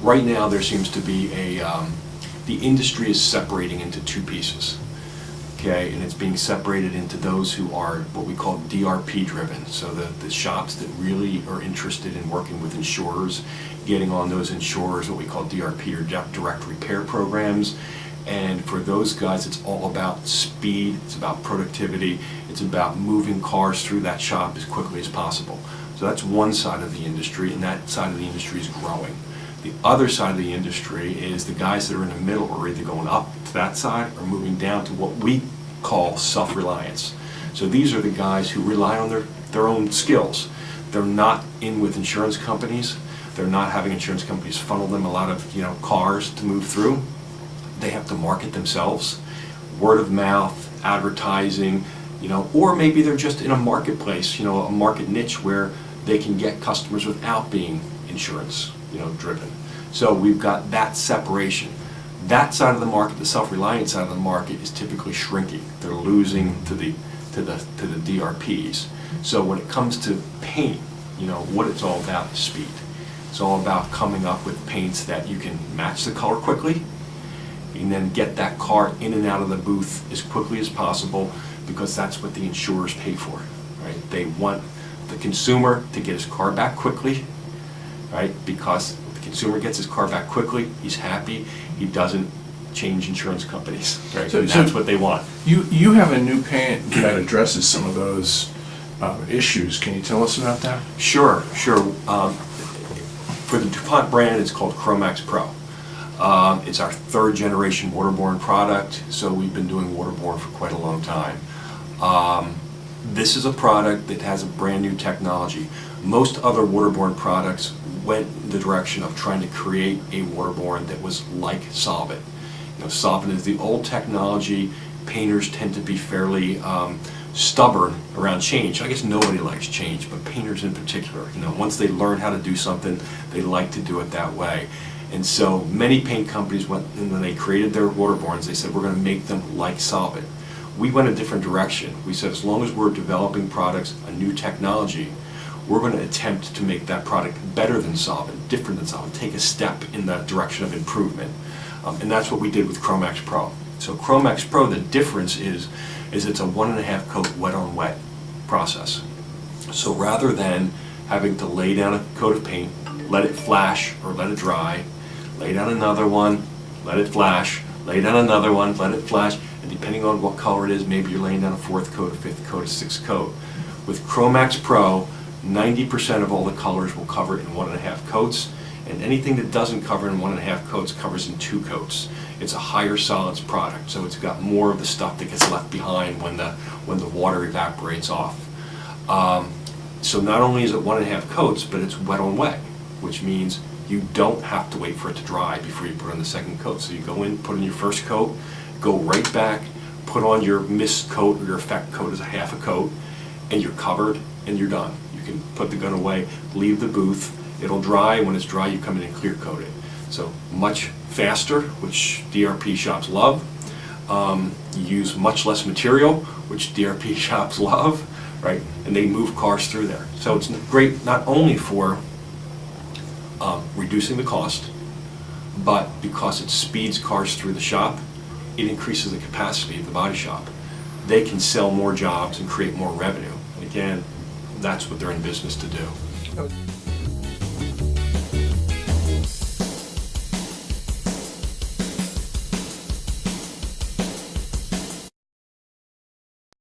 Right now, there seems to be the industry is separating into two pieces, okay? And it's being separated into those who are what we call DRP driven. So the shops that really are interested in working with insurers, getting on those insurers, what we call DRP or direct repair programs. And for those guys, it's all about speed, it's about productivity, it's about moving cars through that shop as quickly as possible. So that's one side of the industry, and that side of the industry is growing. The other side of the industry is the guys that are in the middle are either going up to that side or moving down to what we call self-reliance. So these are the guys who rely on their own skills. They're not in with insurance companies. They're not having insurance companies funnel them a lot of cars to move through. They have to market themselves, word of mouth, advertising, or maybe they're just in a marketplace, a market niche where they can get customers without being insurance driven. So we've got that separation. That side of the market, the self-reliant side of the market, is typically shrinking. They're losing to the DRPs. So when it comes to paint, what it's all about is speed. It's all about coming up with paints that you can match the color quickly, and then get that car in and out of the booth as quickly as possible, because that's what the insurers pay for, right? They want the consumer to get his car back quickly, right? Because if the consumer gets his car back quickly, he's happy, he doesn't change insurance companies, right? So that's what they want. You have a new paint that addresses some of those issues. Can you tell us about that? Sure. For the DuPont brand, it's called Chromax Pro. It's our third generation waterborne product, so we've been doing waterborne for quite a long time. This is a product that has a brand new technology. Most other waterborne products went in the direction of trying to create a waterborne that was like solvent. Solvent is the old technology. Painters tend to be fairly stubborn around change. I guess nobody likes change, but painters in particular. Once they learn how to do something, they like to do it that way. And so many paint companies went, and when they created their waterbornes, they said, we're going to make them like solvent. We went a different direction. We said, as long as we're developing products, a new technology, we're going to attempt to make that product better than solvent, different than solvent, take a step in the direction of improvement. And that's what we did with Chromax Pro. So Chromax Pro, the difference is it's a 1.5 coat wet on wet process. So rather than having to lay down a coat of paint, let it flash or let it dry, lay down another one, let it flash, lay down another one, let it flash, and depending on what color it is, maybe you're laying down a 4th coat, a 5th coat, a 6th coat. With Chromax Pro, 90% of all the colors will cover it in 1.5 coats, and anything that doesn't cover in 1.5 coats covers in 2 coats. It's a higher solids product, so it's got more of the stuff that gets left behind when the water evaporates off. So not only is it 1.5 coats, but it's wet on wet, which means you don't have to wait for it to dry before you put on the 2nd coat. So you go in, put on your 1st coat, go right back, put on your mist coat or your effect coat as a 1/2 coat, and you're covered and you're done. You can put the gun away, leave the booth, it'll dry. When it's dry, you come in and clear coat it. So much faster, which DRP shops love. You use much less material, which DRP shops love, right? And they move cars through there. So it's great not only for reducing the cost, but because it speeds cars through the shop, it increases the capacity of the body shop. They can sell more jobs and create more revenue. And again, that's what they're in business to do.